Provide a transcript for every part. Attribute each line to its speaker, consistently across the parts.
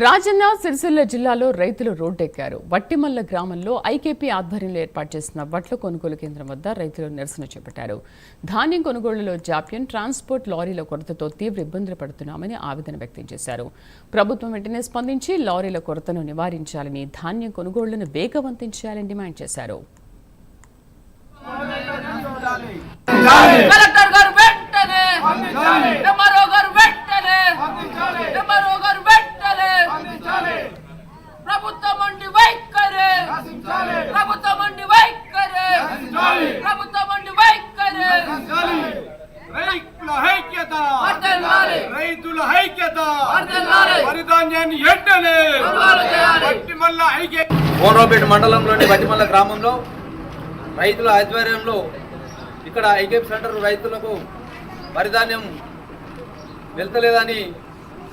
Speaker 1: రాజన్న సిరిసిల్ల జిల్లాలో రైతులు రోడ్డెక్కారు. వట్టిమల్ల గ్రామంలో ఐకేపీ ఆధ్వర్యంలో ఏర్పాటు చేసిన వడ్ల కొనుగోలు కేంద్రం వద్ద రైతులు నిరసన చేపట్టారు. ధాన్యం కొనుగోలులో జాప్యం, ట్రాన్స్పోర్ట్ లారీల కొరతతో తీవ్ర ఇబ్బందులు పడుతున్నామని ఆవేదన వ్యక్తం చేశారు. ప్రభుత్వం వెంటనే స్పందించి లారీల కొరతను నివారించాలని, ధాన్యం కొనుగోళ్లను వేగవంతం చేయాలని డిమాండ్ చేశారు.
Speaker 2: కోనరావుపేట మండలంలోని వట్టిమల్ల గ్రామంలో రైతుల ఆధ్వర్యంలో ఇక్కడ ఐకేపీ సెంటర్ రైతులకు వరిధాన్యం వెళ్తలేదని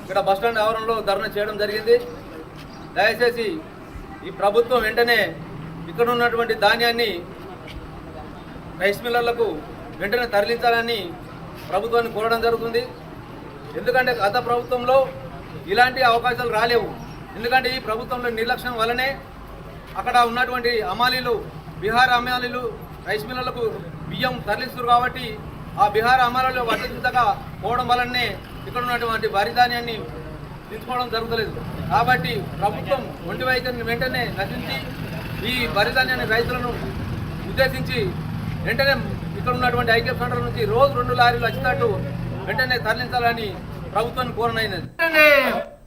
Speaker 2: ఇక్కడ బస్టాండ్ ఆవరణలో ధర్నా చేయడం జరిగింది. దయచేసి ఈ ప్రభుత్వం వెంటనే ఇక్కడ ఉన్నటువంటి ధాన్యాన్ని రైస్ మిల్లర్లకు వెంటనే తరలించాలని ప్రభుత్వాన్ని కోరడం జరుగుతుంది. ఎందుకంటే గత ప్రభుత్వంలో ఇలాంటి అవకాశాలు రాలేవు. ఎందుకంటే ఈ ప్రభుత్వంలో నిర్లక్ష్యం వల్లనే అక్కడ ఉన్నటువంటి అమాలీలు, బీహార్ అమాలీలు రైస్ మిల్లర్లకు బియ్యం తరలిస్తారు. కాబట్టి ఆ బీహార్ అమాలీలు వర్తించగా పోవడం వల్లనే ఇక్కడ ఉన్నటువంటి వరి ధాన్యాన్ని తీసుకోవడం జరుగుతలేదు. కాబట్టి ప్రభుత్వం ఒంటి వైఖరిని వెంటనే నశించి ఈ వరి ధాన్యాన్ని రైతులను ఉద్దేశించి వెంటనే ఇక్కడ ఉన్నటువంటి ఐకేపీ సెంటర్ నుంచి రోజు 2 లారీలు వచ్చేటట్టు వెంటనే తరలించాలని ప్రభుత్వాన్ని కోరనైనది.